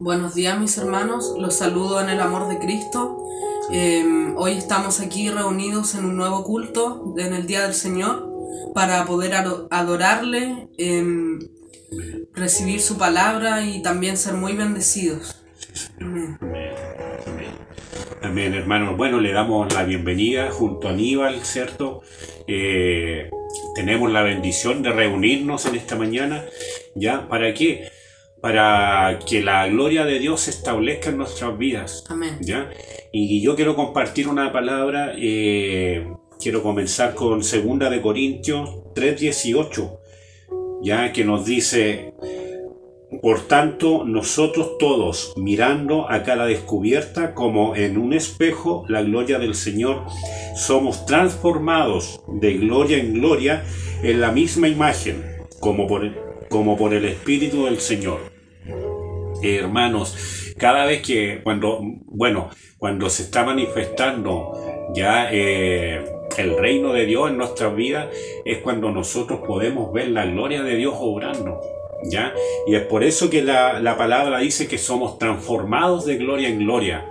Buenos días mis hermanos, los saludo en el amor de Cristo. Hoy estamos aquí reunidos en un nuevo culto en el Día del Señor para poder adorarle, recibir su palabra y también ser muy bendecidos. Amén. Amén, hermanos. Bueno, le damos la bienvenida junto a Aníbal, ¿cierto? Tenemos la bendición de reunirnos en esta mañana. ¿Ya? ¿Para qué? Para que la gloria de Dios se establezca en nuestras vidas. Amén. ¿Ya? Y yo quiero compartir una palabra, quiero comenzar con 2 de Corintios 3:18, ¿ya? Que nos dice: por tanto, nosotros todos, mirando a cada descubierta como en un espejo la gloria del Señor, somos transformados de gloria en gloria en la misma imagen, como por el Espíritu del Señor. Hermanos, cada vez que cuando se está manifestando ya el reino de Dios en nuestras vidas, es cuando nosotros podemos ver la gloria de Dios obrando, ¿ya? Y es por eso que la palabra dice que somos transformados de gloria en gloria.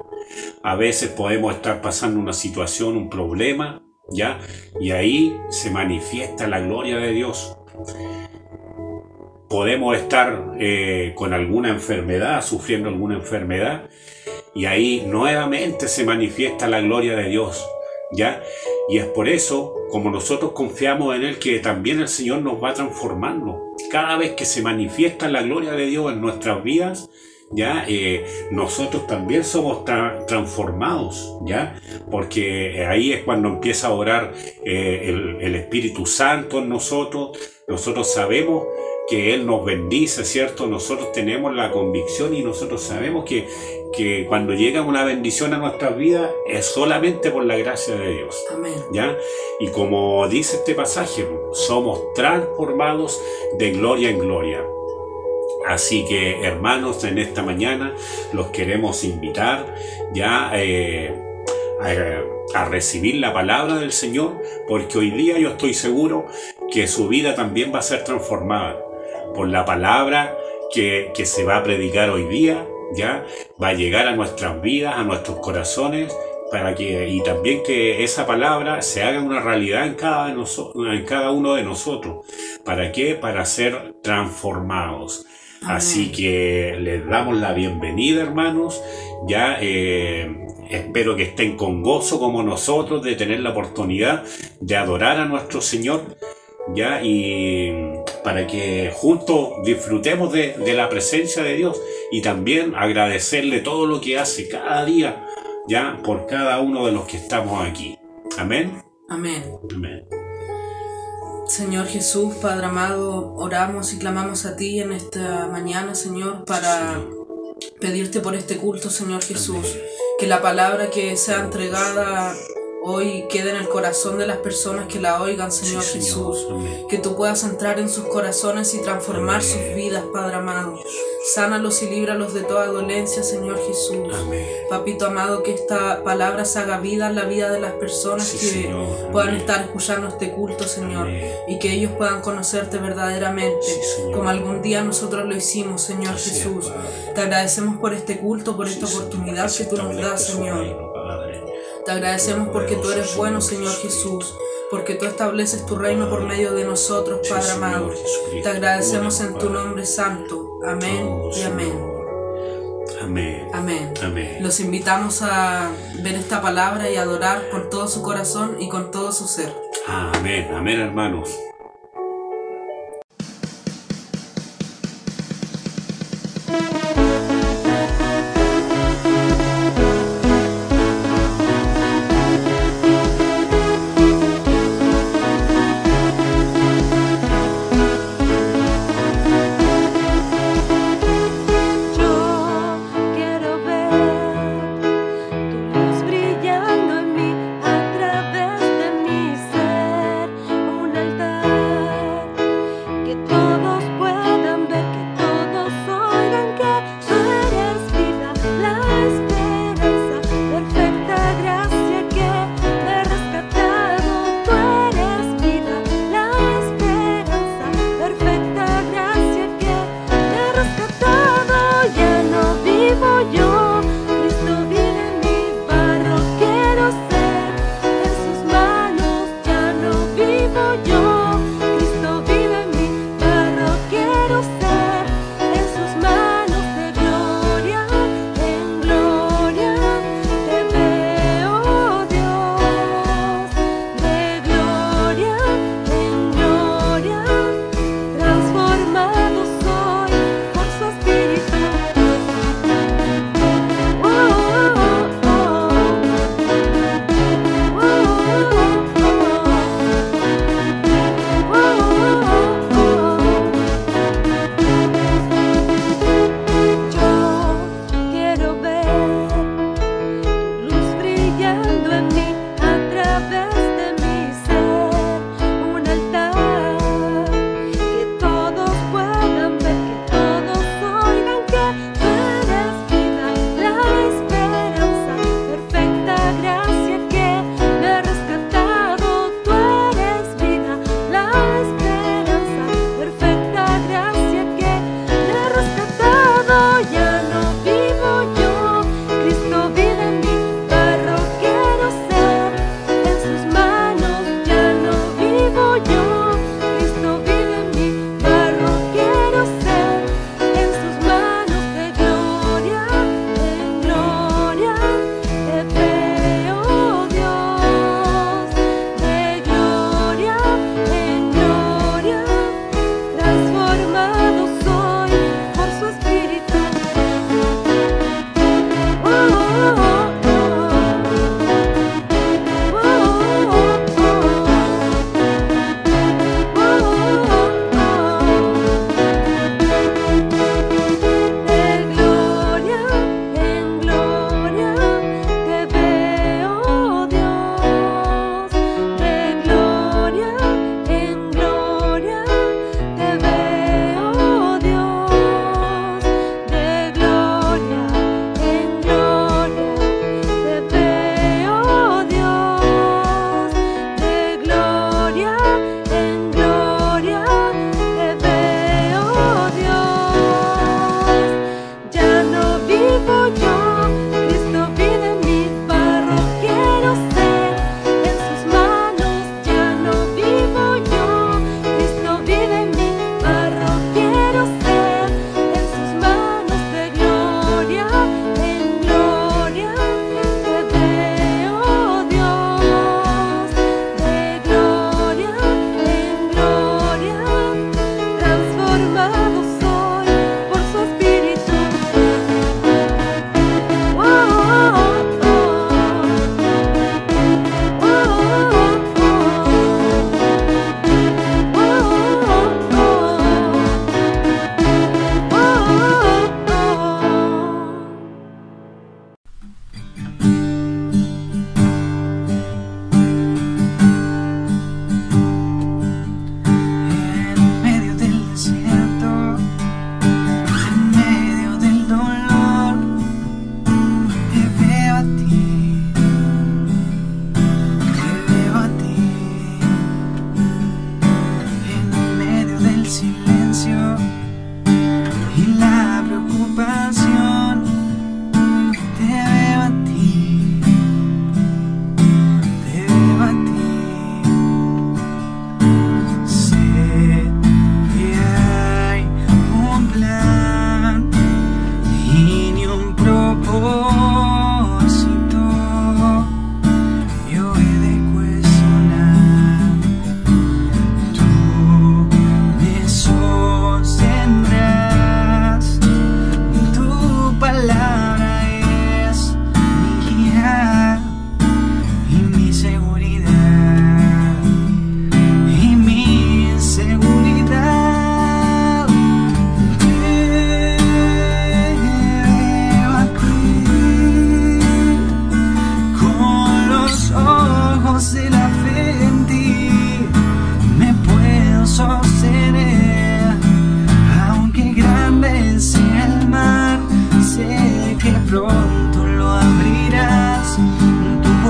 A veces podemos estar pasando una situación, un problema, ¿ya? Y ahí se manifiesta la gloria de Dios. Podemos estar con alguna enfermedad, sufriendo alguna enfermedad, y ahí nuevamente se manifiesta la gloria de Dios, ¿ya? Y es por eso, como nosotros confiamos en Él, que también el Señor nos va transformando. Cada vez que se manifiesta la gloria de Dios en nuestras vidas, ¿ya? Nosotros también somos transformados, ¿ya? Porque ahí es cuando empieza a orar el Espíritu Santo en nosotros. Nosotros sabemos que Él nos bendice, ¿cierto? Nosotros tenemos la convicción y nosotros sabemos que cuando llega una bendición a nuestras vidas es solamente por la gracia de Dios. Amén. ¿Ya? Y como dice este pasaje, somos transformados de gloria en gloria. Así que, hermanos, en esta mañana los queremos invitar ya a recibir la palabra del Señor, porque hoy día yo estoy seguro que su vida también va a ser transformada por la palabra que se va a predicar hoy día, ¿ya? Va a llegar a nuestras vidas, a nuestros corazones, y también que esa palabra se haga una realidad en cada uno de nosotros. ¿Para qué? Para ser transformados. Amén. Así que les damos la bienvenida, hermanos. Ya espero que estén con gozo como nosotros de tener la oportunidad de adorar a nuestro Señor, ya, y para que juntos disfrutemos de la presencia de Dios y también agradecerle todo lo que hace cada día, ya, por cada uno de los que estamos aquí. Amén. Amén. Amén. Señor Jesús, Padre amado, oramos y clamamos a ti en esta mañana, Señor, para pedirte por este culto, Señor Jesús. Amén. Que la palabra que sea entregada hoy quede en el corazón de las personas que la oigan, Señor, sí, Señor. Jesús. Amén. Que tú puedas entrar en sus corazones y transformar sus vidas, Padre amado. Sánalos y líbralos de toda dolencia, Señor Jesús. Amén. Papito amado, que esta palabra se haga vida en la vida de las personas, sí, que Señor. Puedan estar escuchando este culto, Señor. Amén. Y que ellos puedan conocerte verdaderamente, sí, como algún día nosotros lo hicimos, Señor Gracias, Jesús. Padre. Te agradecemos por este culto, por esta oportunidad que tú nos das, Señor. Te agradecemos porque tú eres bueno, Señor Jesús, porque tú estableces tu reino por medio de nosotros, Padre amado. Te agradecemos en tu nombre santo. Amén y amén. Amén. Amén. Amén. Los invitamos a ver esta palabra y adorar con todo su corazón y con todo su ser. Amén. Amén, hermanos. Brillando en mí a través de mi ser, un altar.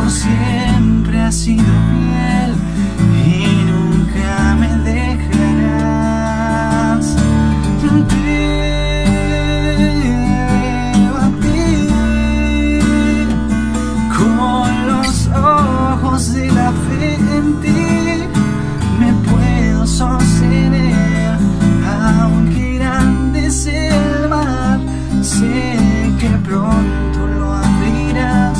por siempre has sido fiel y nunca me dejarás. Veo a ti con los ojos de la fe en ti, me puedo sostener, aunque grande sea el mar, sé que pronto lo abrirás.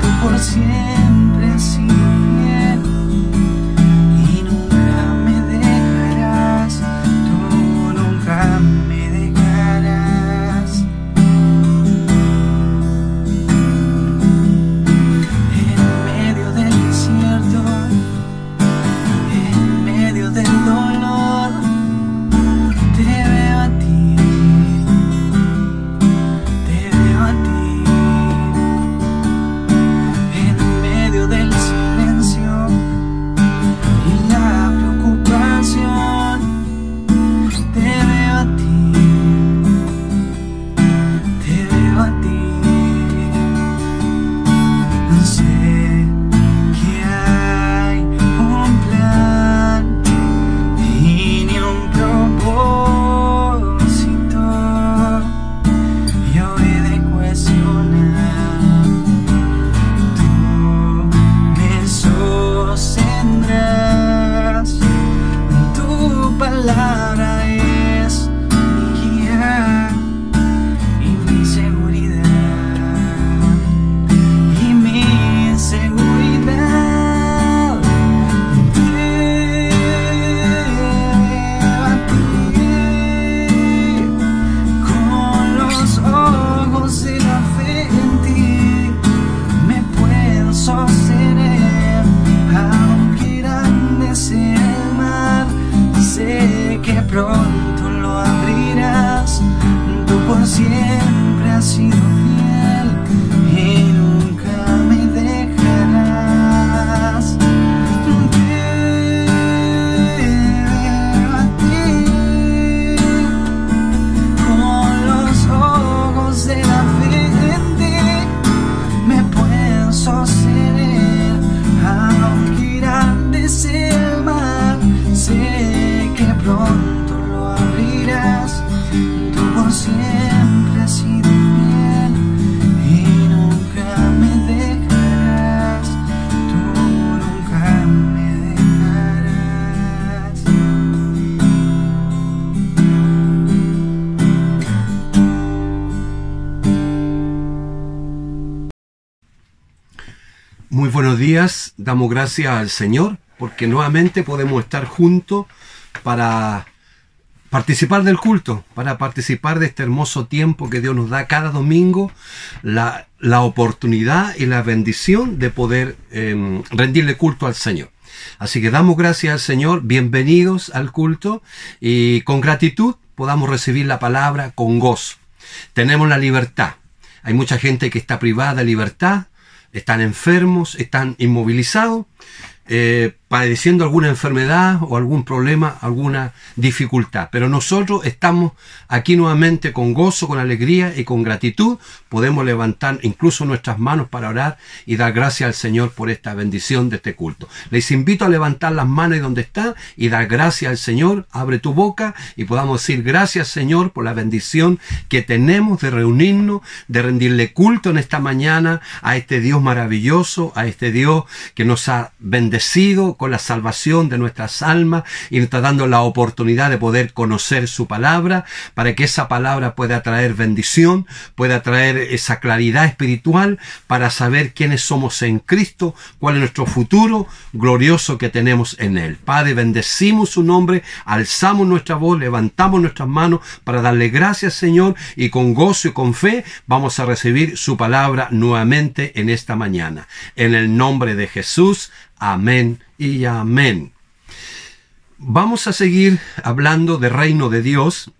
Tú por siempre has sido fiel y nunca me dejarás, tú nunca me dejarás. En medio del desierto, en medio del dolor, te veo a ti, te veo a ti. En medio del silencio y la preocupación, te veo a ti, te veo a ti. Sé que hay un plan y ni un propósito, yo he de cuestionar. Tú me sostendrás, tu palabra es mi guía y mi seguridad, y mi seguridad. Te veo a ti con los ojos de la fe en ti, me puedo sostener, aunque grande sea el mar, sé que pronto lo abrirás. Tú por siempre has sido fiel y nunca me dejarás. Te veo a ti con los ojos de la fe en ti, me puedo sostener, aunque grande sea el mar, sé que pronto lo abrirás. Tú por siempre has sido fiel y nunca me dejarás, tú nunca me dejarás. Muy buenos días, damos gracias al Señor porque nuevamente podemos estar juntos para participar del culto, para participar de este hermoso tiempo que Dios nos da cada domingo, la oportunidad y la bendición de poder rendirle culto al Señor. Así que damos gracias al Señor, bienvenidos al culto y con gratitud podamos recibir la palabra con gozo. Tenemos la libertad. Hay mucha gente que está privada de libertad, están enfermos, están inmovilizados, padeciendo alguna enfermedad o algún problema, alguna dificultad. Pero nosotros estamos aquí nuevamente con gozo, con alegría y con gratitud. Podemos levantar incluso nuestras manos para orar y dar gracias al Señor por esta bendición de este culto. Les invito a levantar las manos ahí donde está y dar gracias al Señor. Abre tu boca y podamos decir gracias, Señor, por la bendición que tenemos de reunirnos, de rendirle culto en esta mañana a este Dios maravilloso, a este Dios que nos ha bendecido con la salvación de nuestras almas y nos está dando la oportunidad de poder conocer su palabra, para que esa palabra pueda traer bendición, pueda traer esa claridad espiritual para saber quiénes somos en Cristo, cuál es nuestro futuro glorioso que tenemos en Él. Padre, bendecimos su nombre, alzamos nuestra voz, levantamos nuestras manos para darle gracias, Señor, y con gozo y con fe vamos a recibir su palabra nuevamente en esta mañana. En el nombre de Jesús, amén y amén. Vamos a seguir hablando del reino de Dios.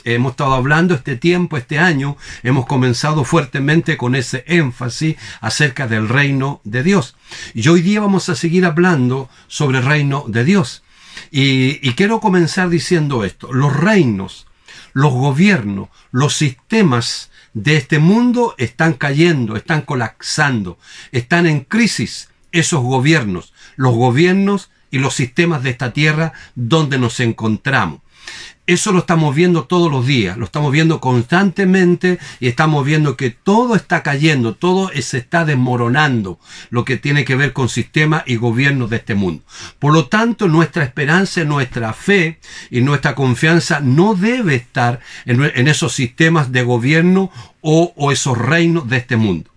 Hemos estado hablando este tiempo, este año, hemos comenzado fuertemente con ese énfasis acerca del reino de Dios. Y hoy día vamos a seguir hablando sobre el reino de Dios. Y quiero comenzar diciendo esto. Los reinos, los gobiernos, los sistemas de este mundo están cayendo, están colapsando, están en crisis esos gobiernos, los gobiernos y los sistemas de esta tierra donde nos encontramos. Eso lo estamos viendo todos los días, lo estamos viendo constantemente y estamos viendo que todo está cayendo, todo se está desmoronando, lo que tiene que ver con sistemas y gobiernos de este mundo. Por lo tanto, nuestra esperanza, nuestra fe y nuestra confianza no debe estar en esos sistemas de gobierno o esos reinos de este mundo.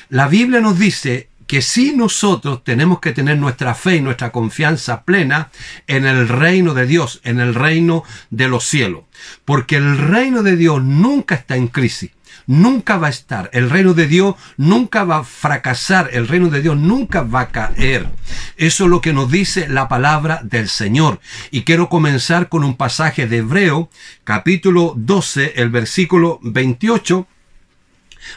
La Biblia nos dice que sí, nosotros tenemos que tener nuestra fe y nuestra confianza plena en el reino de Dios, en el reino de los cielos. Porque el reino de Dios nunca está en crisis, nunca va a estar. El reino de Dios nunca va a fracasar, el reino de Dios nunca va a caer. Eso es lo que nos dice la palabra del Señor. Y quiero comenzar con un pasaje de Hebreo, capítulo 12, el versículo 28.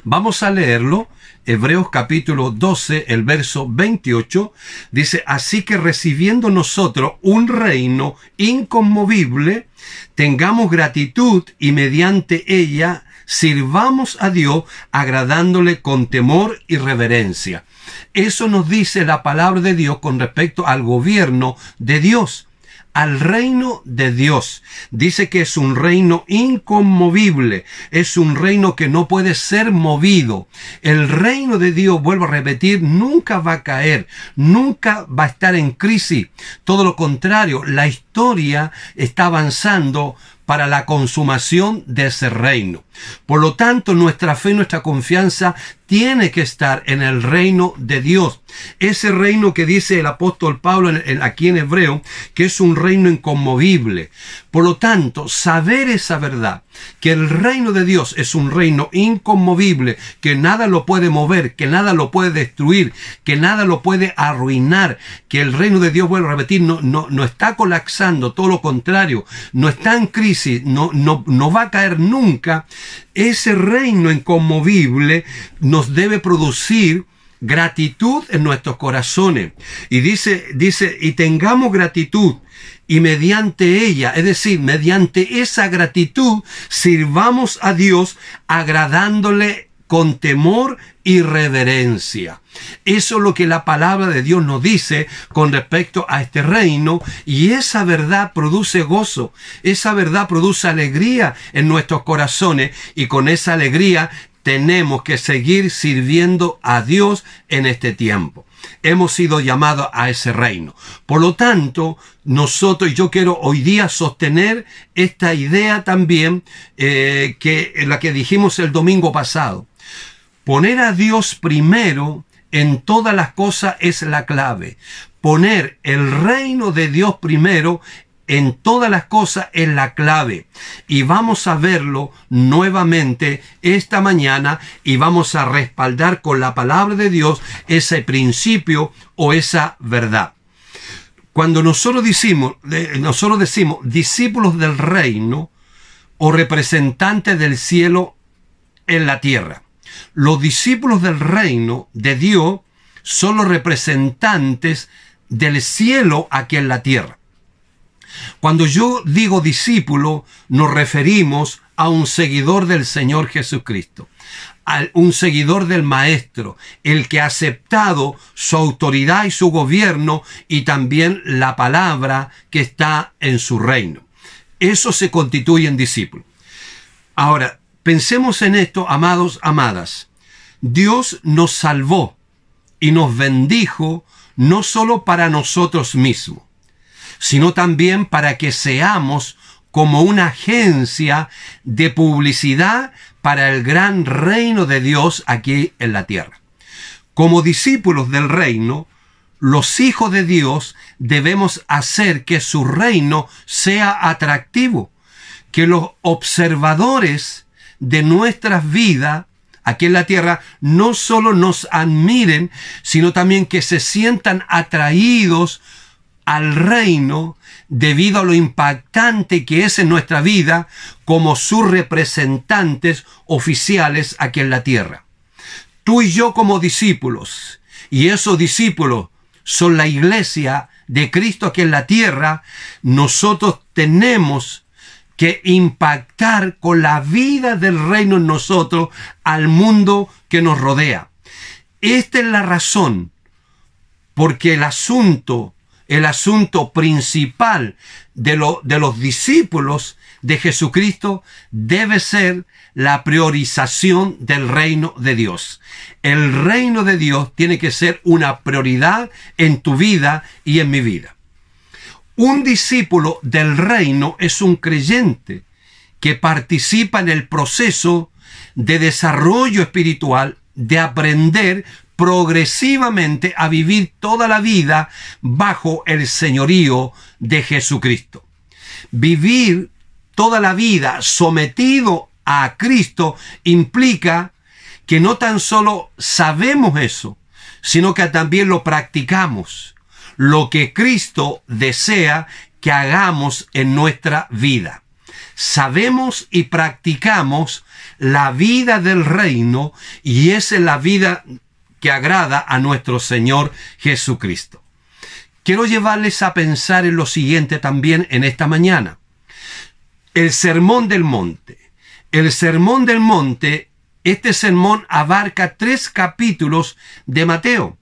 Vamos a leerlo. Hebreos capítulo 12, el verso 28, dice: así que recibiendo nosotros un reino inconmovible, tengamos gratitud y mediante ella sirvamos a Dios agradándole con temor y reverencia. Eso nos dice la palabra de Dios con respecto al gobierno de Dios, al reino de Dios. Dice que es un reino inconmovible, es un reino que no puede ser movido. El reino de Dios, vuelvo a repetir, nunca va a caer, nunca va a estar en crisis. Todo lo contrario, la historia está avanzando para la consumación de ese reino. Por lo tanto, nuestra fe, nuestra confianza tiene que estar en el reino de Dios. Ese reino que dice el apóstol Pablo aquí en Hebreo, que es un reino inconmovible. Por lo tanto, saber esa verdad, que el reino de Dios es un reino inconmovible, que nada lo puede mover, que nada lo puede destruir, que nada lo puede arruinar, que el reino de Dios, vuelvo a repetir, no está colapsando, todo lo contrario, no está en crisis, no va a caer nunca. Ese reino inconmovible nos debe producir gratitud en nuestros corazones. Y dice, y tengamos gratitud, y mediante ella, es decir, mediante esa gratitud, sirvamos a Dios agradándole con temor y reverencia. Eso es lo que la palabra de Dios nos dice con respecto a este reino, y esa verdad produce gozo, esa verdad produce alegría en nuestros corazones, y con esa alegría tenemos que seguir sirviendo a Dios en este tiempo. Hemos sido llamados a ese reino. Por lo tanto, nosotros, y yo quiero hoy día sostener esta idea también, que la que dijimos el domingo pasado. Poner a Dios primero en todas las cosas es la clave. Poner el reino de Dios primero en todas las cosas es la clave. Y vamos a verlo nuevamente esta mañana, y vamos a respaldar con la palabra de Dios ese principio o esa verdad. Cuando nosotros decimos discípulos del reino o representantes del cielo en la tierra, los discípulos del reino de Dios son los representantes del cielo aquí en la tierra. Cuando yo digo discípulo, nos referimos a un seguidor del Señor Jesucristo, a un seguidor del Maestro, el que ha aceptado su autoridad y su gobierno, y también la palabra que está en su reino. Eso se constituye en discípulo. Ahora, pensemos en esto, amados, amadas. Dios nos salvó y nos bendijo no solo para nosotros mismos, sino también para que seamos como una agencia de publicidad para el gran reino de Dios aquí en la tierra. Como discípulos del reino, los hijos de Dios debemos hacer que su reino sea atractivo, que los observadores de nuestras vidas aquí en la tierra no solo nos admiren, sino también que se sientan atraídos al reino debido a lo impactante que es en nuestra vida como sus representantes oficiales aquí en la tierra. Tú y yo como discípulos, y esos discípulos son la iglesia de Cristo aquí en la tierra, nosotros tenemos que impactar con la vida del reino en nosotros al mundo que nos rodea. Esta es la razón porque el asunto principal de los discípulos de Jesucristo debe ser la priorización del reino de Dios. El reino de Dios tiene que ser una prioridad en tu vida y en mi vida. Un discípulo del reino es un creyente que participa en el proceso de desarrollo espiritual, de aprender progresivamente a vivir toda la vida bajo el señorío de Jesucristo. Vivir toda la vida sometido a Cristo implica que no tan solo sabemos eso, sino que también lo practicamos, lo que Cristo desea que hagamos en nuestra vida. Sabemos y practicamos la vida del reino, y esa es la vida que agrada a nuestro Señor Jesucristo. Quiero llevarles a pensar en lo siguiente también en esta mañana. El Sermón del Monte. El Sermón del Monte, este sermón abarca 3 capítulos de Mateo.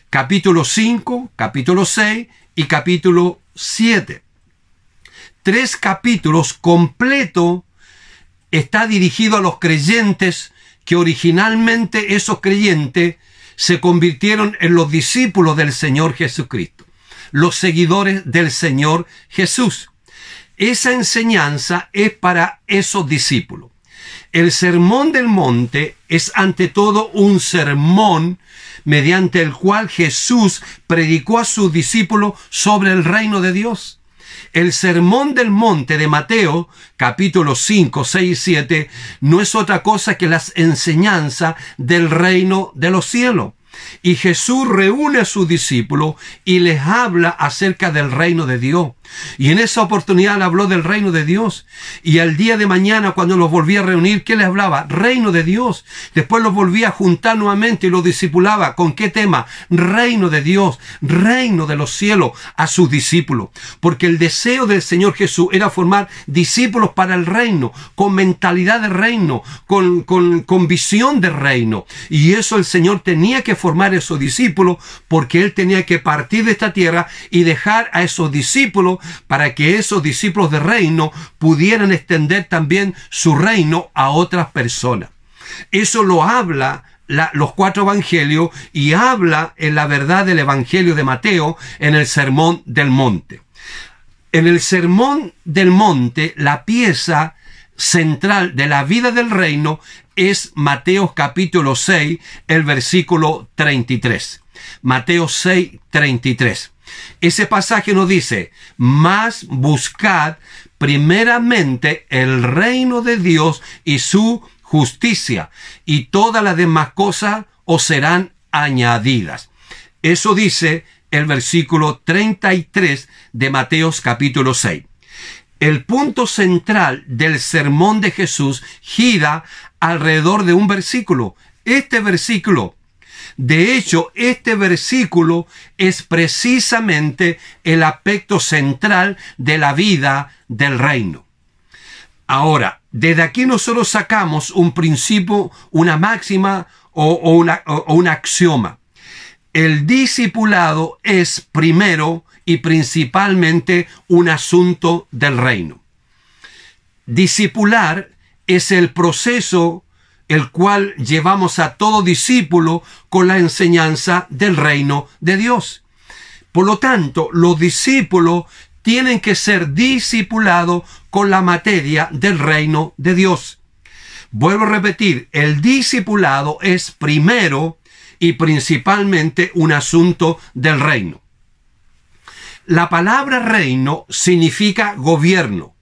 Capítulo 5, capítulo 6 y capítulo 7. 3 capítulos completos. Está dirigido a los creyentes que originalmente esos creyentes se convirtieron en los discípulos del Señor Jesucristo, los seguidores del Señor Jesús. Esa enseñanza es para esos discípulos. El Sermón del Monte es ante todo un sermón mediante el cual Jesús predicó a sus discípulos sobre el reino de Dios. El Sermón del Monte de Mateo, capítulos 5, 6 y 7, no es otra cosa que las enseñanzas del reino de los cielos. Y Jesús reúne a sus discípulos y les habla acerca del reino de Dios. Y en esa oportunidad le habló del reino de Dios. Y al día de mañana, cuando los volvía a reunir, ¿qué les hablaba? Reino de Dios. Después los volvía a juntar nuevamente y los discipulaba. ¿Con qué tema? Reino de Dios, reino de los cielos, a sus discípulos. Porque el deseo del Señor Jesús era formar discípulos para el reino, con mentalidad de reino, con visión de reino. Y eso el Señor tenía que formar a esos discípulos, porque Él tenía que partir de esta tierra y dejar a esos discípulos para que esos discípulos de reino pudieran extender también su reino a otras personas. Eso lo habla los 4 evangelios, y habla en la verdad del evangelio de Mateo en el Sermón del Monte. En el Sermón del Monte, la pieza central de la vida del reino es Mateo capítulo 6, el versículo 33. Mateo 6, 33. Ese pasaje nos dice: mas buscad primeramente el reino de Dios y su justicia, y todas las demás cosas os serán añadidas. Eso dice el versículo 33 de Mateo capítulo 6. El punto central del sermón de Jesús gira alrededor de un versículo. Este versículo, de hecho, este versículo es precisamente el aspecto central de la vida del reino. Ahora, desde aquí nosotros sacamos un principio, una máxima o un axioma. El discipulado es primero y principalmente un asunto del reino. Discipular es el proceso el cual llevamos a todo discípulo con la enseñanza del reino de Dios. Por lo tanto, los discípulos tienen que ser discipulados con la materia del reino de Dios. Vuelvo a repetir, el discipulado es primero y principalmente un asunto del reino. La palabra reino significa gobierno,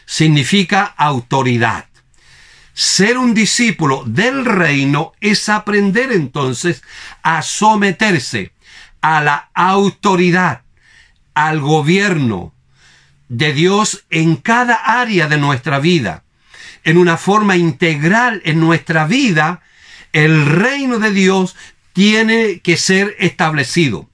significa autoridad. Ser un discípulo del reino es aprender entonces a someterse a la autoridad, al gobierno de Dios en cada área de nuestra vida. En una forma integral en nuestra vida, el reino de Dios tiene que ser establecido.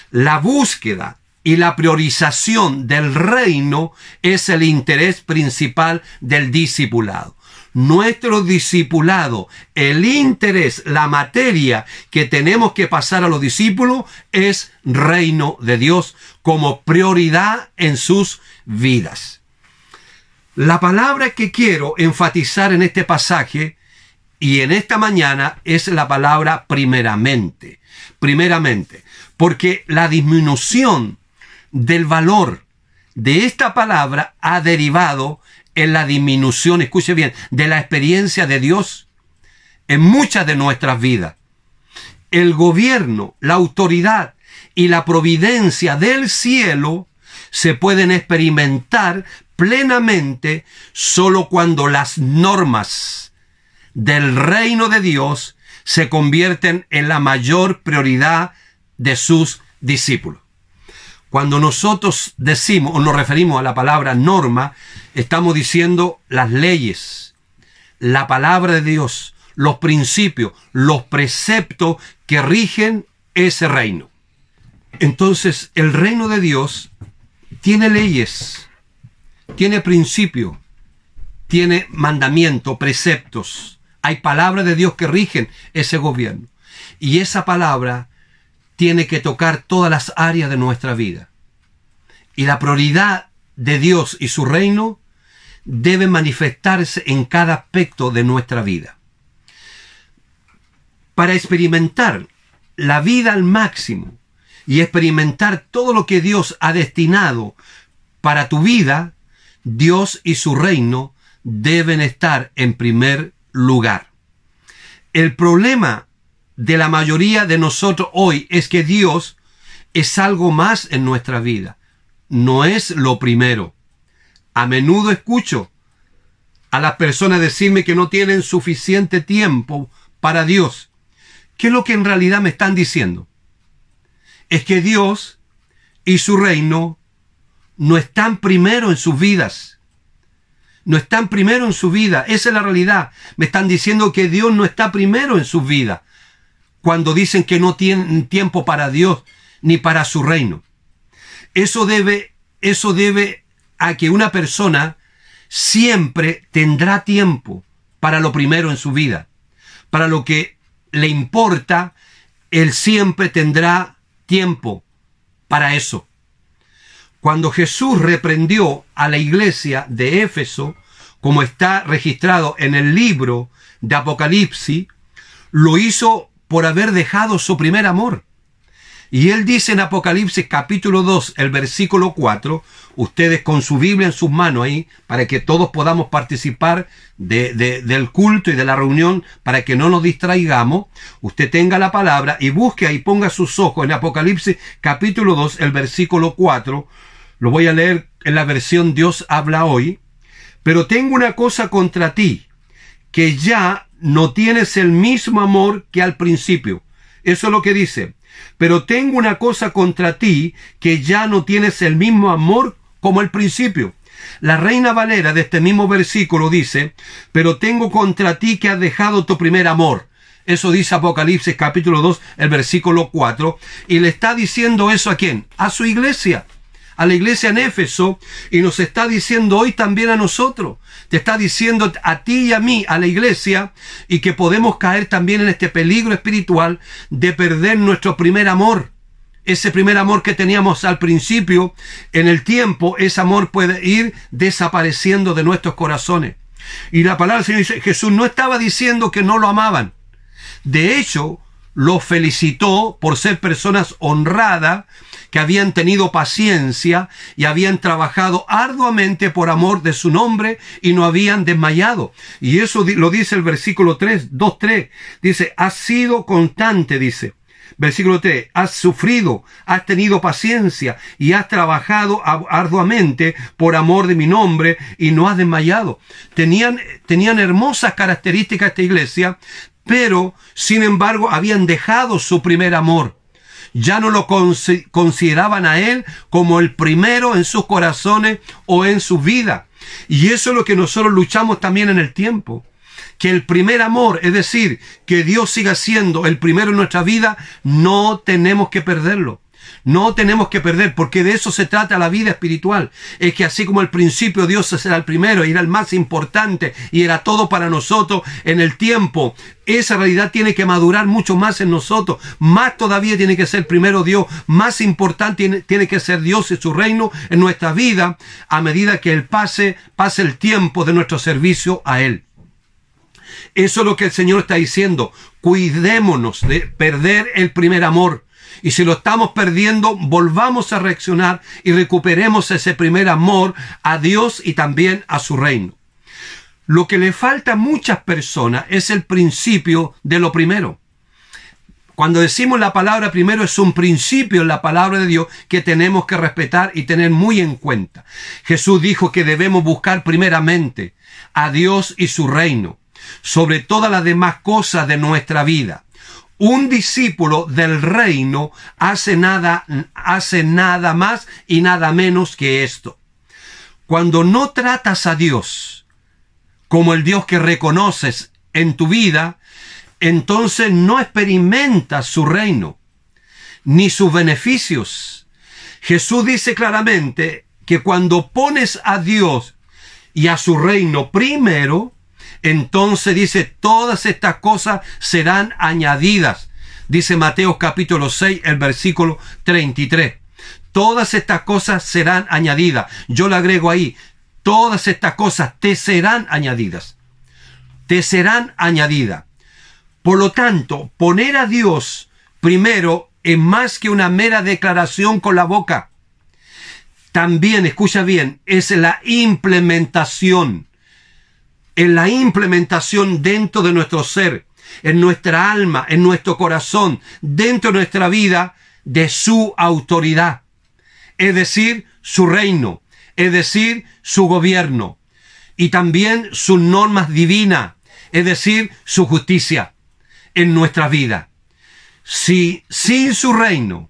La búsqueda y la priorización del reino es el interés principal del discipulado. Nuestro discipulado, el interés, la materia que tenemos que pasar a los discípulos es reino de Dios como prioridad en sus vidas. La palabra que quiero enfatizar en este pasaje y en esta mañana es la palabra primeramente. Primeramente, porque la disminución del valor de esta palabra ha derivado en la disminución, escuche bien, de la experiencia de Dios en muchas de nuestras vidas. El gobierno, la autoridad y la providencia del cielo se pueden experimentar plenamente solo cuando las normas del reino de Dios se convierten en la mayor prioridad de sus discípulos. Cuando nosotros decimos o nos referimos a la palabra norma, estamos diciendo las leyes, la palabra de Dios, los principios, los preceptos que rigen ese reino. Entonces, el reino de Dios tiene leyes, tiene principios, tiene mandamientos, preceptos. Hay palabras de Dios que rigen ese gobierno. Y esa palabra tiene que tocar todas las áreas de nuestra vida. Y la prioridad de Dios y su reino debe manifestarse en cada aspecto de nuestra vida. Para experimentar la vida al máximo y experimentar todo lo que Dios ha destinado para tu vida, Dios y su reino deben estar en primer lugar. El problema de la mayoría de nosotros hoy es que Dios es algo más en nuestra vida. No es lo primero. A menudo escucho a las personas decirme que no tienen suficiente tiempo para Dios. ¿Qué es lo que en realidad me están diciendo? Es que Dios y su reino no están primero en sus vidas. No están primero en su vida. Esa es la realidad. Me están diciendo que Dios no está primero en sus vidas. Cuando dicen que no tienen tiempo para Dios ni para su reino. Eso debe a que una persona siempre tendrá tiempo para lo primero en su vida. Para lo que le importa, él siempre tendrá tiempo para eso. Cuando Jesús reprendió a la iglesia de Éfeso, como está registrado en el libro de Apocalipsis, lo hizo por haber dejado su primer amor. Y él dice en Apocalipsis capítulo 2, el versículo 4, ustedes con su Biblia en sus manos ahí, para que todos podamos participar del culto y de la reunión, para que no nos distraigamos, usted tenga la palabra y busque ahí, ponga sus ojos en Apocalipsis capítulo 2, el versículo 4, lo voy a leer en la versión Dios habla hoy. Pero tengo una cosa contra ti, que ya no tienes el mismo amor que al principio. Eso es lo que dice. Pero tengo una cosa contra ti, que ya no tienes el mismo amor como al principio. La Reina Valera de este mismo versículo dice, pero tengo contra ti que has dejado tu primer amor. Eso dice Apocalipsis capítulo 2, el versículo 4. Y le está diciendo eso ¿a quién? A su iglesia. A la iglesia en Éfeso, y nos está diciendo hoy también a nosotros. Te está diciendo a ti y a mí, a la iglesia, y que podemos caer también en este peligro espiritual de perder nuestro primer amor. Ese primer amor que teníamos al principio, en el tiempo, ese amor puede ir desapareciendo de nuestros corazones. Y la palabra del Señor dice, Jesús no estaba diciendo que no lo amaban. De hecho, los felicitó por ser personas honradas, que habían tenido paciencia y habían trabajado arduamente por amor de su nombre y no habían desmayado. Y eso lo dice el versículo 2:3. Dice, has sido constante, dice. Versículo 3, has sufrido, has tenido paciencia y has trabajado arduamente por amor de mi nombre y no has desmayado. Tenían hermosas características esta iglesia, pero sin embargo habían dejado su primer amor. Ya no lo consideraban a él como el primero en sus corazones o en su vida. Y eso es lo que nosotros luchamos también en el tiempo. Que el primer amor, es decir, que Dios siga siendo el primero en nuestra vida, no tenemos que perderlo. No tenemos que perder, porque de eso se trata la vida espiritual. Es que así como al principio Dios era el primero y era el más importante y era todo para nosotros, en el tiempo esa realidad tiene que madurar mucho más en nosotros. Más todavía tiene que ser primero Dios, más importante tiene que ser Dios y su reino en nuestra vida a medida que Él pase el tiempo de nuestro servicio a Él. Eso es lo que el Señor está diciendo. Cuidémonos de perder el primer amor. Y si lo estamos perdiendo, volvamos a reaccionar y recuperemos ese primer amor a Dios y también a su reino. Lo que le falta a muchas personas es el principio de lo primero. Cuando decimos la palabra primero, es un principio en la palabra de Dios que tenemos que respetar y tener muy en cuenta. Jesús dijo que debemos buscar primeramente a Dios y su reino, sobre todas las demás cosas de nuestra vida. Un discípulo del reino hace nada más y nada menos que esto. Cuando no tratas a Dios como el Dios que reconoces en tu vida, entonces no experimentas su reino, ni sus beneficios. Jesús dice claramente que cuando pones a Dios y a su reino primero, entonces dice, todas estas cosas serán añadidas. Dice Mateo capítulo 6, el versículo 33. Todas estas cosas serán añadidas. Yo le agrego ahí, todas estas cosas te serán añadidas. Te serán añadidas. Por lo tanto, poner a Dios primero es más que una mera declaración con la boca. También, escucha bien, es la implementación. En la implementación dentro de nuestro ser, en nuestra alma, en nuestro corazón, dentro de nuestra vida, de su autoridad. Es decir, su reino, es decir, su gobierno. Y también sus normas divinas, es decir, su justicia en nuestra vida. Si sin su reino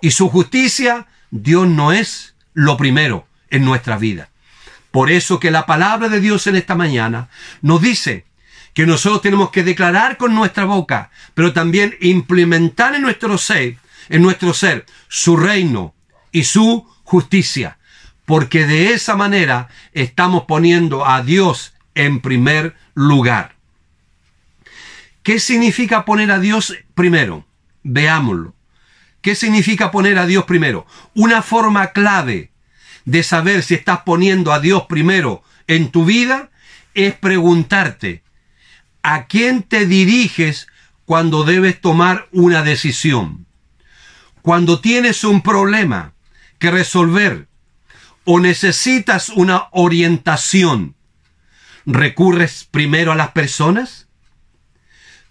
y su justicia, Dios no es lo primero en nuestra vida. Por eso que la palabra de Dios en esta mañana nos dice que nosotros tenemos que declarar con nuestra boca, pero también implementar en nuestro ser su reino y su justicia, porque de esa manera estamos poniendo a Dios en primer lugar. ¿Qué significa poner a Dios primero? Veámoslo. ¿Qué significa poner a Dios primero? Una forma clave de saber si estás poniendo a Dios primero en tu vida es preguntarte, ¿a quién te diriges cuando debes tomar una decisión? Cuando tienes un problema que resolver o necesitas una orientación, ¿recurres primero a las personas?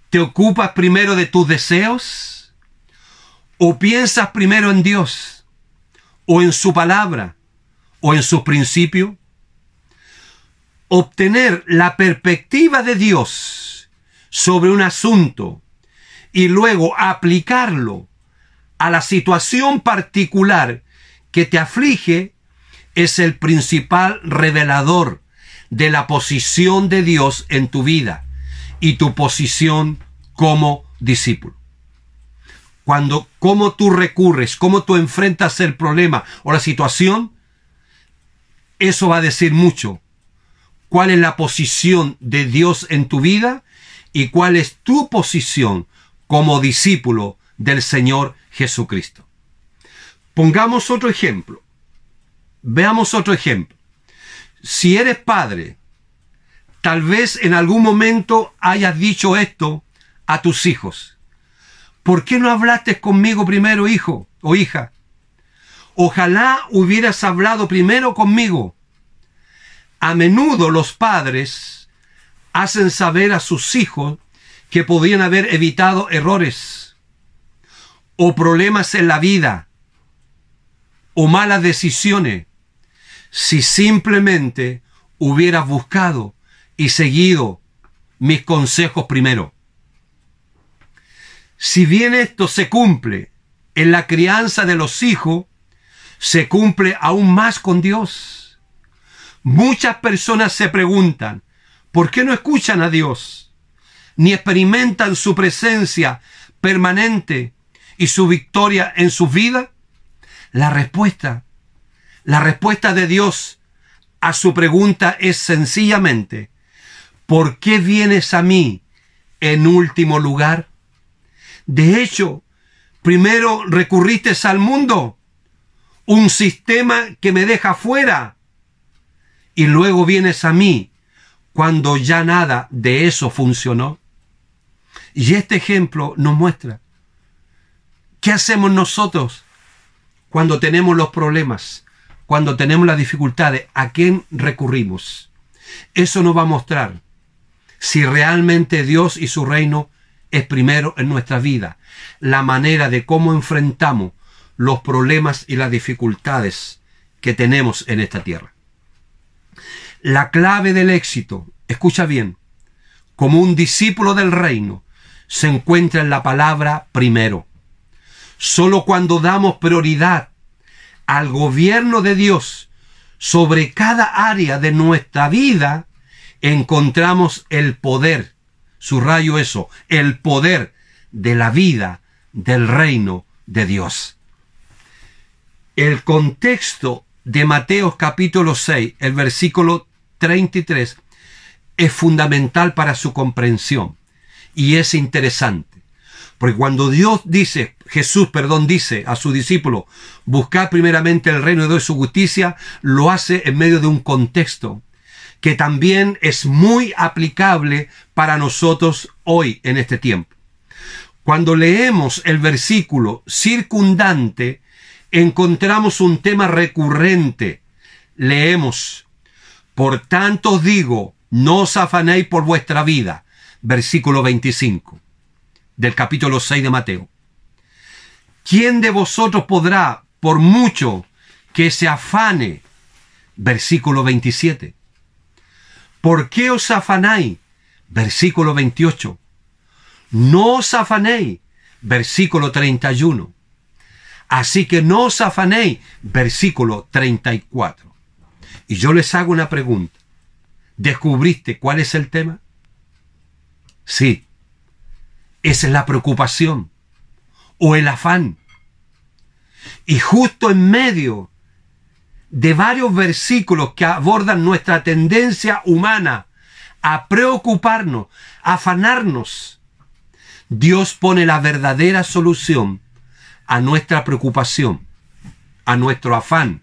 ¿Te ocupas primero de tus deseos? ¿O piensas primero en Dios? ¿O en su palabra? ¿O en sus principios? Obtener la perspectiva de Dios sobre un asunto y luego aplicarlo a la situación particular que te aflige es el principal revelador de la posición de Dios en tu vida y tu posición como discípulo. Cómo tú recurres, cómo tú enfrentas el problema o la situación, eso va a decir mucho. ¿Cuál es la posición de Dios en tu vida y cuál es tu posición como discípulo del Señor Jesucristo? Pongamos otro ejemplo. Veamos otro ejemplo. Si eres padre, tal vez en algún momento hayas dicho esto a tus hijos. ¿Por qué no hablaste conmigo primero, hijo o hija? Ojalá hubieras hablado primero conmigo. A menudo los padres hacen saber a sus hijos que podían haber evitado errores o problemas en la vida o malas decisiones si simplemente hubieras buscado y seguido mis consejos primero. Si bien esto se cumple en la crianza de los hijos, se cumple aún más con Dios. Muchas personas se preguntan, ¿por qué no escuchan a Dios? Ni experimentan su presencia permanente y su victoria en sus vidas. La respuesta de Dios a su pregunta es sencillamente: ¿por qué vienes a mí en último lugar? De hecho, primero recurriste al mundo, un sistema que me deja fuera, y luego vienes a mí cuando ya nada de eso funcionó. Y este ejemplo nos muestra qué hacemos nosotros cuando tenemos los problemas, cuando tenemos las dificultades, a quién recurrimos. Eso nos va a mostrar si realmente Dios y su reino es primero en nuestra vida, la manera de cómo enfrentamos los problemas y las dificultades que tenemos en esta tierra. La clave del éxito, escucha bien, como un discípulo del reino, se encuentra en la palabra primero. Solo cuando damos prioridad al gobierno de Dios sobre cada área de nuestra vida, encontramos el poder, subrayo eso, el poder de la vida del reino de Dios. El contexto de Mateo capítulo 6, el versículo 33, es fundamental para su comprensión y es interesante. Porque cuando Jesús dice a su discípulo, buscad primeramente el reino de Dios y su justicia, lo hace en medio de un contexto que también es muy aplicable para nosotros hoy en este tiempo. Cuando leemos el versículo circundante, encontramos un tema recurrente. Leemos: por tanto os digo, no os afanéis por vuestra vida. Versículo 25 del capítulo 6 de Mateo. ¿Quién de vosotros podrá, por mucho que se afane? Versículo 27. ¿Por qué os afanáis? Versículo 28. No os afanéis. Versículo 31. Así que no os afanéis. Versículo 34. Y yo les hago una pregunta. ¿Descubriste cuál es el tema? Sí. Esa es la preocupación o el afán. Y justo en medio de varios versículos que abordan nuestra tendencia humana a preocuparnos, a afanarnos, Dios pone la verdadera solución a nuestra preocupación, a nuestro afán,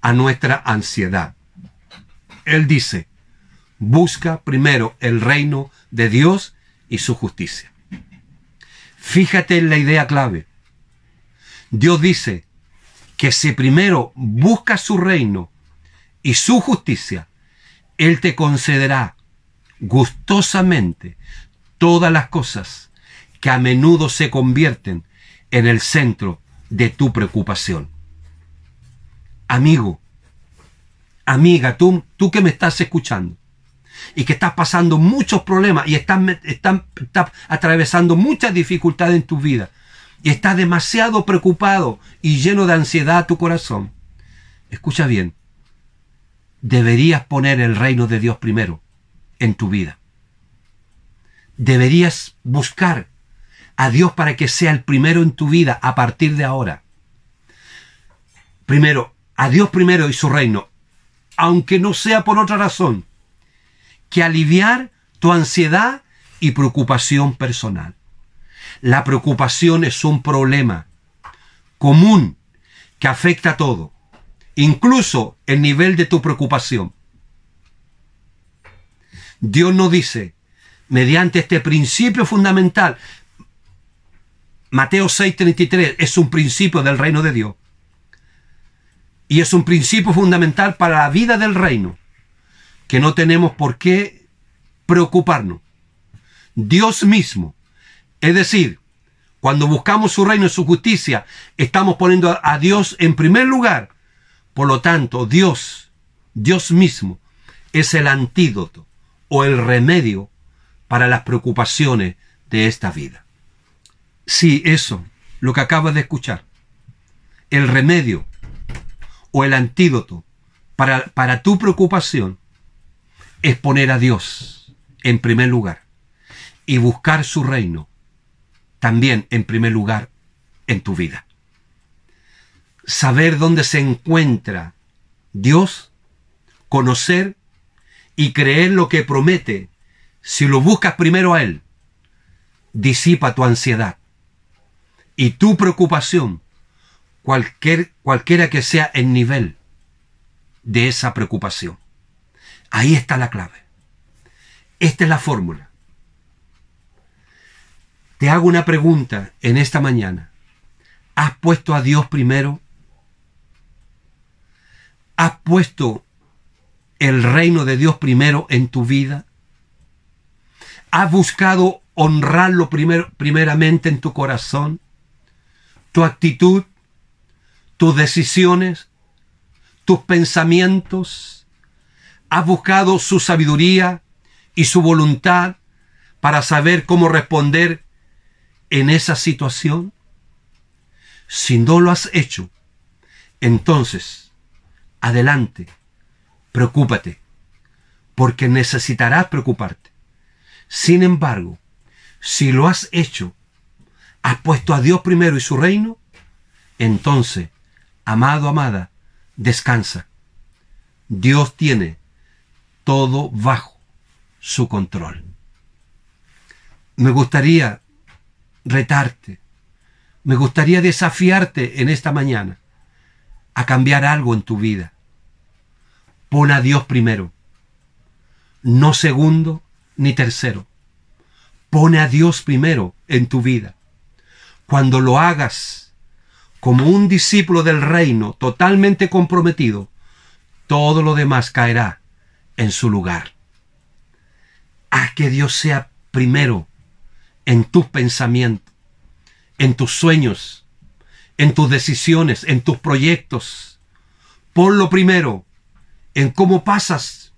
a nuestra ansiedad. Él dice: busca primero el reino de Dios y su justicia. Fíjate en la idea clave. Dios dice que si primero buscas su reino y su justicia, Él te concederá gustosamente todas las cosas que a menudo se convierten en el centro de tu preocupación. Amigo, amiga, tú que me estás escuchando y que estás pasando muchos problemas y estás atravesando muchas dificultades en tu vida y estás demasiado preocupado y lleno de ansiedad tu corazón, escucha bien, deberías poner el reino de Dios primero en tu vida. Deberías buscar a Dios para que sea el primero en tu vida a partir de ahora. Primero, a Dios primero y su reino, aunque no sea por otra razón que aliviar tu ansiedad y preocupación personal. La preocupación es un problema común que afecta a todo, incluso el nivel de tu preocupación. Dios nos dice, mediante este principio fundamental, Mateo 6:33 es un principio del reino de Dios. Y es un principio fundamental para la vida del reino, que no tenemos por qué preocuparnos. Dios mismo, es decir, cuando buscamos su reino y su justicia, estamos poniendo a Dios en primer lugar. Por lo tanto, Dios mismo es el antídoto o el remedio para las preocupaciones de esta vida. Sí, eso, lo que acabas de escuchar. El remedio o el antídoto para tu preocupación es poner a Dios en primer lugar y buscar su reino también en primer lugar en tu vida. saber dónde se encuentra Dios, conocer y creer lo que promete, si lo buscas primero a Él, disipa tu ansiedad y tu preocupación, cualquiera que sea el nivel de esa preocupación. Ahí está la clave. Esta es la fórmula. Te hago una pregunta en esta mañana. ¿Has puesto a Dios primero? ¿Has puesto el reino de Dios primero en tu vida? ¿Has buscado honrarlo primeramente en tu corazón? ¿Tu actitud? ¿Tus decisiones? ¿Tus pensamientos? ¿Has buscado su sabiduría y su voluntad para saber cómo responder en esa situación? Si no lo has hecho, entonces, adelante, preocúpate, porque necesitarás preocuparte. Sin embargo, si lo has hecho, has puesto a Dios primero y su reino, entonces, amado, amada, descansa. Dios tiene todo bajo su control. Me gustaría retarte, me gustaría desafiarte en esta mañana a cambiar algo en tu vida. Pon a Dios primero, no segundo ni tercero. Pone a Dios primero en tu vida. Cuando lo hagas como un discípulo del reino totalmente comprometido, todo lo demás caerá en su lugar. Haz que Dios sea primero en tus pensamientos, en tus sueños, en tus decisiones, en tus proyectos. Ponlo primero en cómo pasas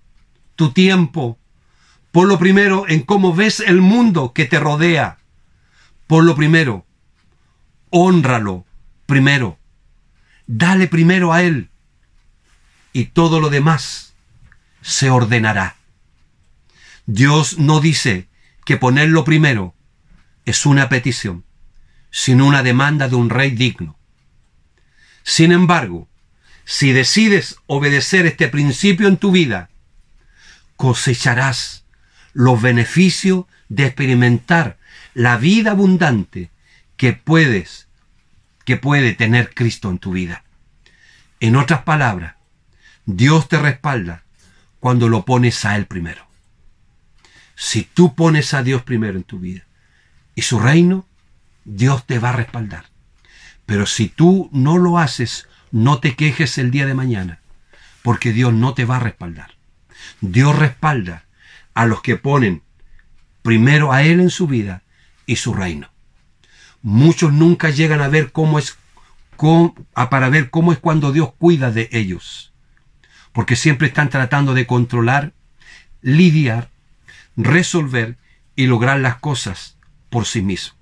tu tiempo. Ponlo primero en cómo ves el mundo que te rodea. Ponlo primero. Hónralo primero. Dale primero a Él. Y todo lo demás se ordenará. Dios no dice que ponerlo primero es una petición, sino una demanda de un rey digno. Sin embargo, si decides obedecer este principio en tu vida, cosecharás los beneficios de experimentar la vida abundante que puede tener Cristo en tu vida. En otras palabras, Dios te respalda cuando lo pones a Él primero. Si tú pones a Dios primero en tu vida y su reino, Dios te va a respaldar. Pero si tú no lo haces, no te quejes el día de mañana, porque Dios no te va a respaldar. Dios respalda a los que ponen primero a Él en su vida y su reino. Muchos nunca llegan a ver para ver cómo es cuando Dios cuida de ellos, porque siempre están tratando de controlar, lidiar, resolver y lograr las cosas por sí mismos.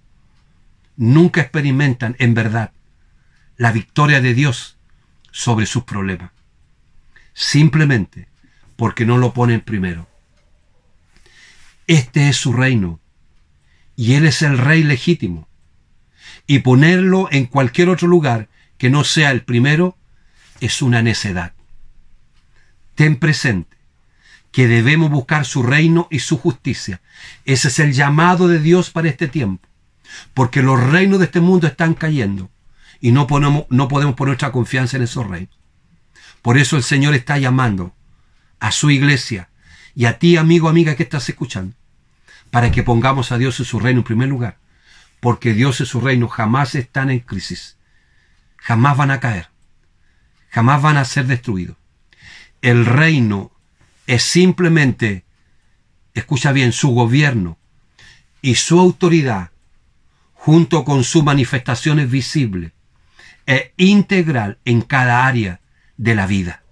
Nunca experimentan en verdad la victoria de Dios sobre sus problemas, simplemente porque no lo ponen primero. Este es su reino y Él es el rey legítimo, y ponerlo en cualquier otro lugar que no sea el primero es una necedad. Ten presente que debemos buscar su reino y su justicia. Ese es el llamado de Dios para este tiempo, porque los reinos de este mundo están cayendo y no podemos poner nuestra confianza en esos reinos. Por eso el Señor está llamando a su iglesia y a ti, amigo, amiga, que estás escuchando, para que pongamos a Dios y su reino en primer lugar, porque Dios y su reino jamás están en crisis, jamás van a caer, jamás van a ser destruidos. El reino es simplemente, escucha bien, su gobierno y su autoridad, junto con sus manifestaciones visibles, es integral en cada área de la vida.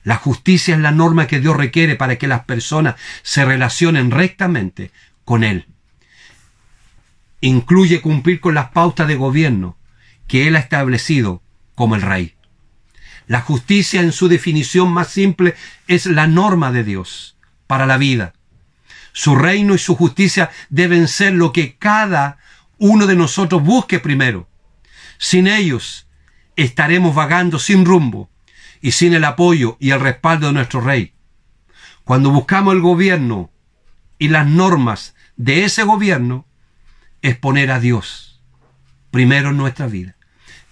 La justicia es la norma que Dios requiere para que las personas se relacionen rectamente con Él. Incluye cumplir con las pautas de gobierno que Él ha establecido como el Rey. La justicia, en su definición más simple, es la norma de Dios para la vida. Su reino y su justicia deben ser lo que cada uno de nosotros busque primero. Sin ellos, estaremos vagando sin rumbo y sin el apoyo y el respaldo de nuestro Rey. Cuando buscamos el gobierno y las normas de ese gobierno, es poner a Dios primero en nuestra vida.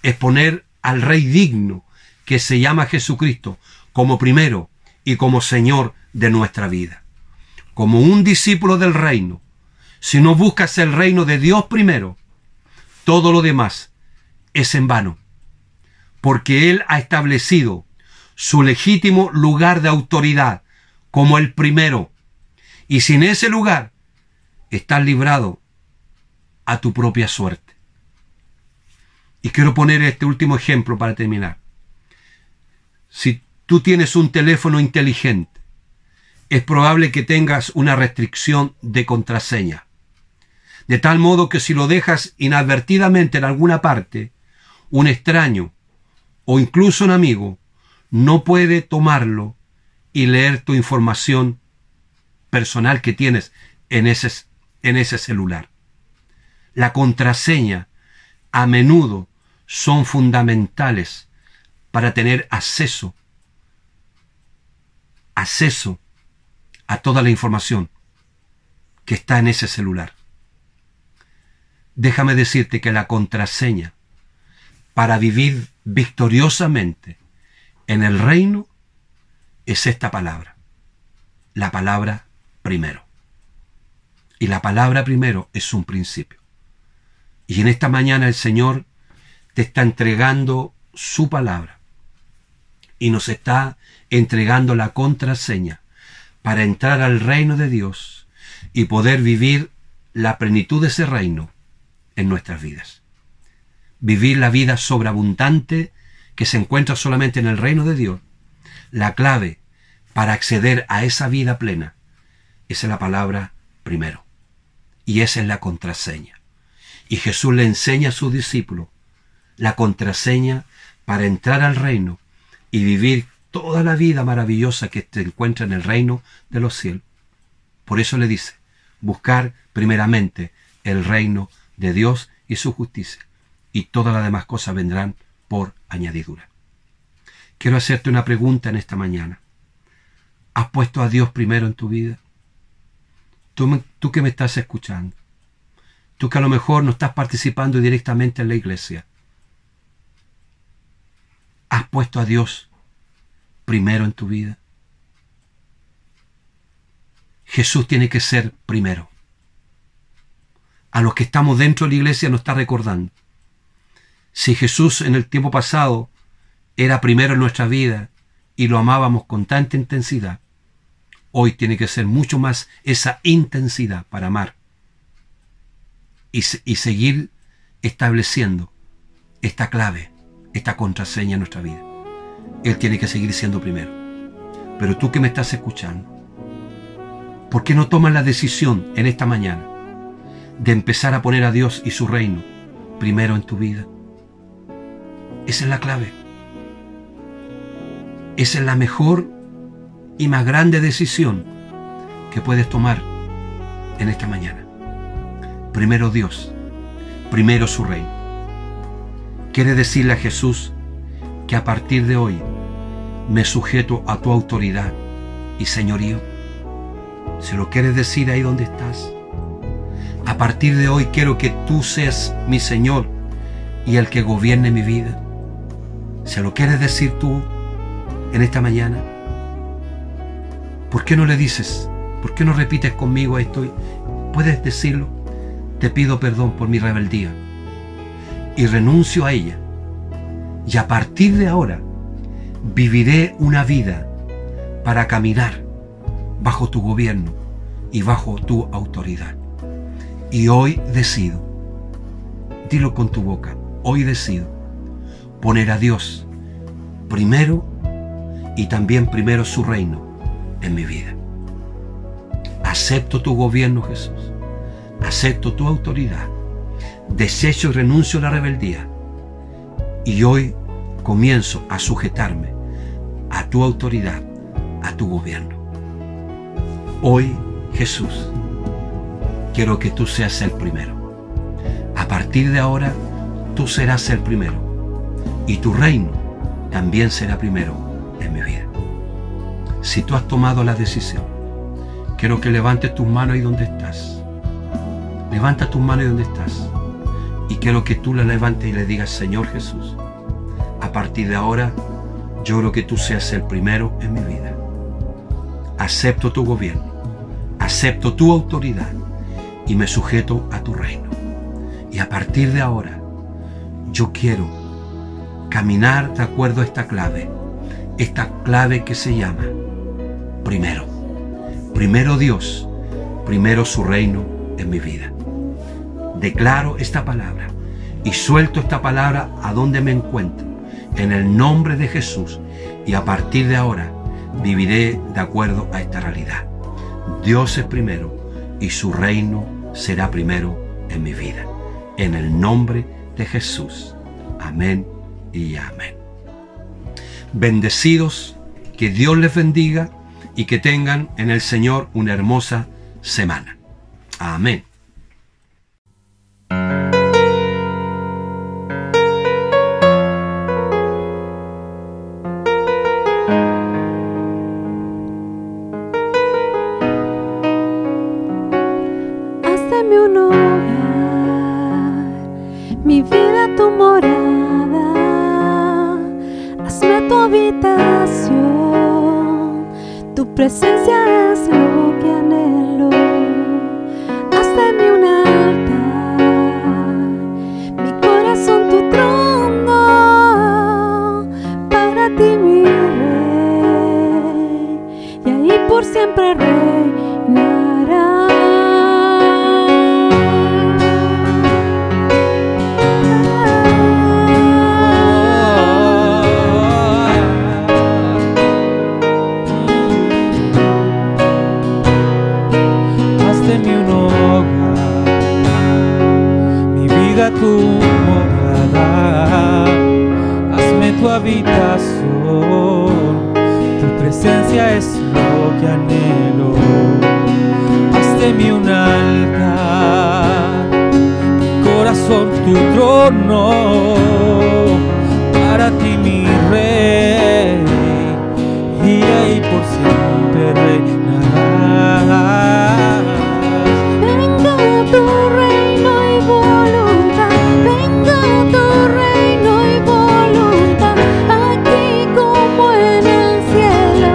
Es poner al Rey digno, que se llama Jesucristo, como primero y como Señor de nuestra vida. Como un discípulo del reino, si no buscas el reino de Dios primero, todo lo demás es en vano, porque Él ha establecido su legítimo lugar de autoridad como el primero, y sin ese lugar estás librado a tu propia suerte. Y quiero poner este último ejemplo para terminar. Si tú tienes un teléfono inteligente, es probable que tengas una restricción de contraseña, de tal modo que si lo dejas inadvertidamente en alguna parte, un extraño o incluso un amigo no puede tomarlo y leer tu información personal que tienes en ese celular. La contraseña a menudo son fundamentales para tener acceso a toda la información que está en ese celular. Déjame decirte que la contraseña para vivir victoriosamente en el reino es esta palabra, la palabra primero. Y la palabra primero es un principio. Y en esta mañana el Señor te está entregando su palabra y nos está entregando la contraseña para entrar al reino de Dios y poder vivir la plenitud de ese reino en nuestras vidas. Vivir la vida sobreabundante que se encuentra solamente en el reino de Dios. La clave para acceder a esa vida plena es la palabra primero. Y esa es la contraseña. Y Jesús le enseña a sus discípulos la contraseña para entrar al reino y vivir toda la vida maravillosa que se encuentra en el reino de los cielos. Por eso le dice, buscar primeramente el reino de Dios y su justicia, y todas las demás cosas vendrán por añadidura. Quiero hacerte una pregunta en esta mañana. ¿Has puesto a Dios primero en tu vida? Tú que me estás escuchando, tú que a lo mejor no estás participando directamente en la iglesia, ¿has puesto a Dios primero en tu vida? Jesús tiene que ser primero. A los que estamos dentro de la iglesia nos está recordando. Si Jesús en el tiempo pasado era primero en nuestra vida y lo amábamos con tanta intensidad, hoy tiene que ser mucho más esa intensidad para amar y seguir estableciendo esta clave, esta contraseña en nuestra vida. Él tiene que seguir siendo primero. Pero tú que me estás escuchando, ¿por qué no tomas la decisión en esta mañana de empezar a poner a Dios y su reino primero en tu vida? Esa es la clave. Esa es la mejor y más grande decisión que puedes tomar en esta mañana. Primero Dios, primero su reino. Quiere decirle a Jesús que a partir de hoy me sujeto a tu autoridad y señorío. ¿Se lo quieres decir ahí donde estás? A partir de hoy quiero que tú seas mi Señor y el que gobierne mi vida. ¿Se lo quieres decir tú en esta mañana? ¿Por qué no le dices? ¿Por qué no repites conmigo esto? ¿Puedes decirlo? Te pido perdón por mi rebeldía y renuncio a ella. Y a partir de ahora viviré una vida para caminar bajo tu gobierno y bajo tu autoridad. Y hoy decido, dilo con tu boca, hoy decido poner a Dios primero y también primero su reino en mi vida. Acepto tu gobierno, Jesús. Acepto tu autoridad. Desecho y renuncio a la rebeldía. Y hoy comienzo a sujetarme a tu autoridad, a tu gobierno. Hoy, Jesús, quiero que tú seas el primero. A partir de ahora, tú serás el primero. y tu reino también será primero en mi vida. Si tú has tomado la decisión, quiero que levantes tus manos ahí donde estás. Levanta tus manos ahí donde estás. Y quiero que tú la levantes y le digas: Señor Jesús, a partir de ahora, yo quiero que tú seas el primero en mi vida. Acepto tu gobierno, acepto tu autoridad y me sujeto a tu reino. Y a partir de ahora, yo quiero caminar de acuerdo a esta clave que se llama primero. Primero Dios, primero su reino en mi vida. Declaro esta palabra y suelto esta palabra a donde me encuentro, en el nombre de Jesús, y a partir de ahora viviré de acuerdo a esta realidad. Dios es primero y su reino será primero en mi vida. En el nombre de Jesús. Amén y amén. Bendecidos, que Dios les bendiga y que tengan en el Señor una hermosa semana. Amén. Hazme un hogar, mi vida tu morada, hazme tu habitación, tu presencia es lo que anhelo. Hazme un altar, mi corazón tu trono, para ti mi rey, y ahí por siempre reinará. Tu morada, hazme tu habitación, tu presencia es lo que anhelo. Hazme un altar, mi corazón tu trono, para ti mi rey, y ahí por siempre reinarás. Venga tu reino y voluntad, venga tu reino y voluntad, aquí como en el cielo,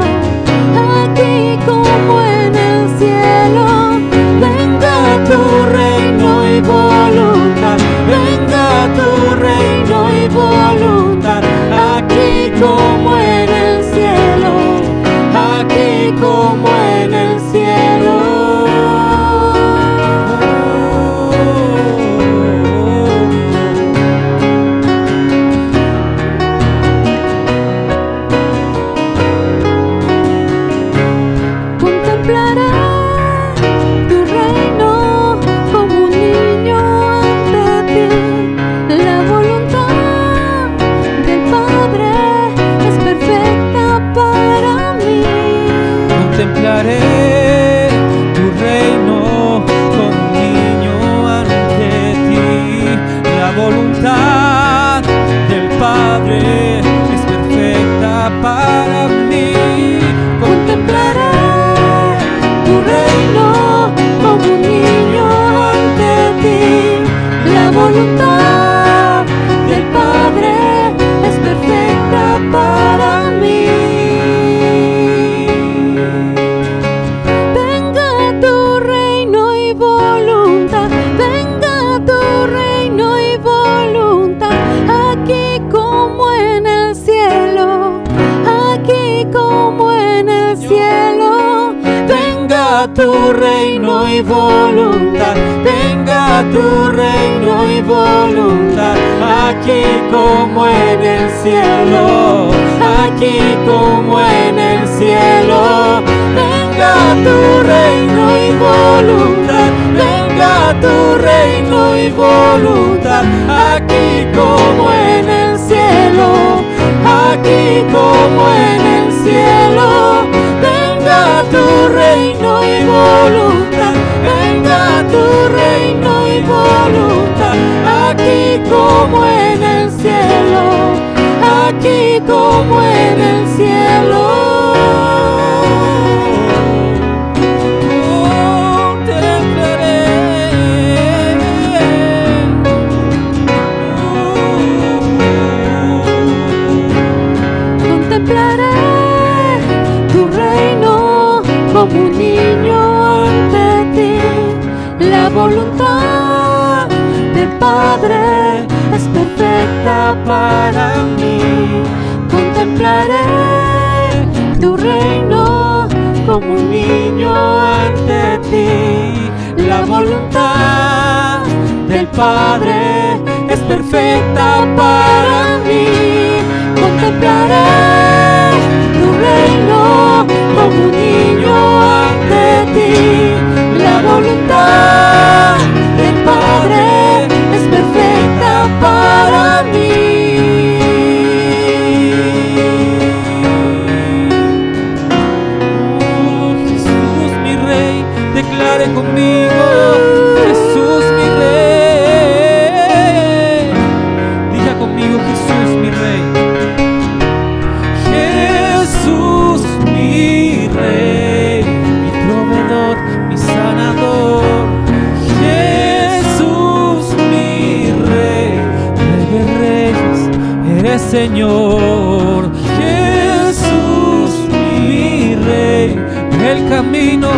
aquí como en el cielo. Venga tu reino y voluntad, venga tu reino y voluntad, aquí como en el cielo, aquí como en el cielo. Contemplaré tu reino como un niño ante ti. La voluntad del Padre es perfecta para mí. Contemplaré tu reino como un niño ante ti. La voluntad del Padre es perfecta para mí. Tu reino y voluntad, venga tu reino y voluntad, aquí como en el cielo, aquí como en el cielo. Venga tu reino y voluntad, venga tu reino y voluntad, aquí como en el cielo, aquí como en el cielo. Venga tu reino y voluntad, venga tu reino y voluntad, aquí como en el cielo, como en el cielo. Contemplaré tu reino como un niño ante ti. La voluntad del Padre es perfecta para mí. Contemplaré tu reino como un niño ante ti. La voluntad del Padre es perfecta para mí. Contemplaré tu reino como un niño ante ti. La voluntad del Padre es perfecta para mí. Oh, Jesús mi Rey, declare conmigo, Jesús mi Rey. Diga conmigo, Jesús mi Rey. Jesús mi Rey, mi proveedor, mi sanador. Jesús mi Rey, Rey de Reyes, eres Señor. Jesús mi Rey, el camino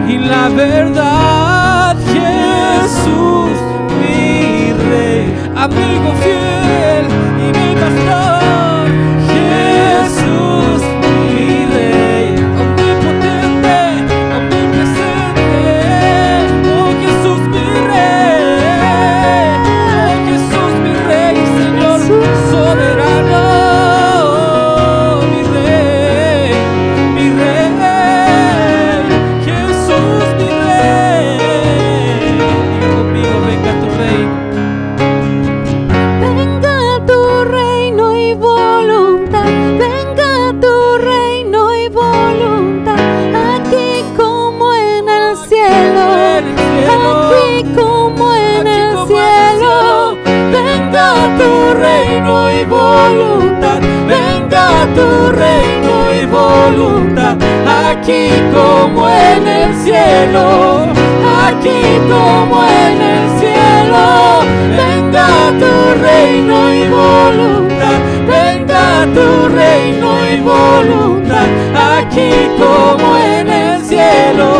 y la verdad. Jesús mi Rey, amigo fiel y mi pastor. Jesús mi Rey, omnipotente, omnipresente. Oh Jesús mi Rey, oh Jesús mi Rey, Señor soberano. Mi Rey, mi Rey, Jesús mi Rey. Diga conmigo, venga tu reino. Venga tu reino y voluntad, venga tu reino y voluntad, aquí como en el cielo, aquí como en el cielo. Venga tu reino y voluntad, venga tu reino y voluntad, aquí como en el cielo, aquí como en el cielo. Venga tu reino y voluntad, venga tu reino y voluntad, aquí como en el cielo,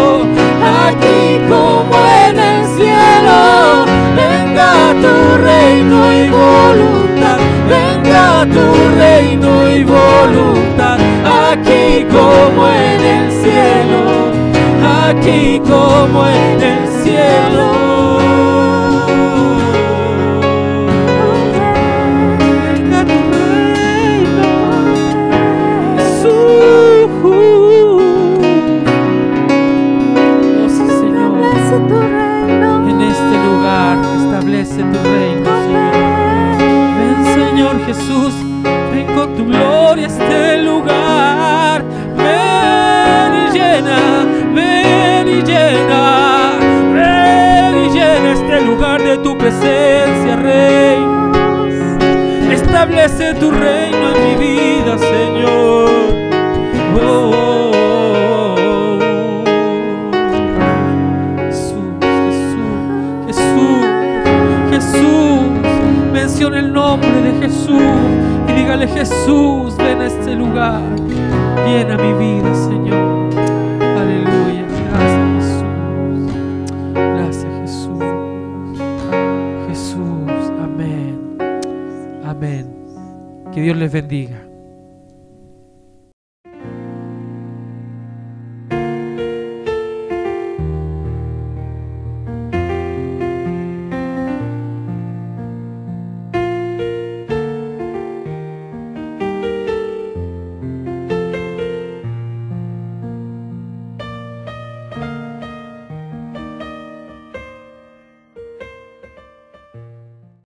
aquí como en el cielo. Venga tu reino y voluntad, venga tu reino y voluntad, aquí como en el cielo, aquí como en el cielo. Venga tu reino, Jesús. Oh sí, Señor, Establece tu reino. en este lugar establece tu reino, Señor. Ven, Señor Jesús, ven con tu gloria a este lugar. Ven y llena, ven y llena, ven y llena este lugar de tu presencia, Rey. Establece tu reino en mi vida, Señor. Oh, oh, oh, oh. Jesús, Jesús, Jesús, Jesús. Menciona el nombre de Jesús y dígale: Jesús, ven a este lugar, llena mi vida, Señor. Aleluya. Gracias, Jesús. Gracias, Jesús. Jesús. Amén. Amén. Que Dios les bendiga.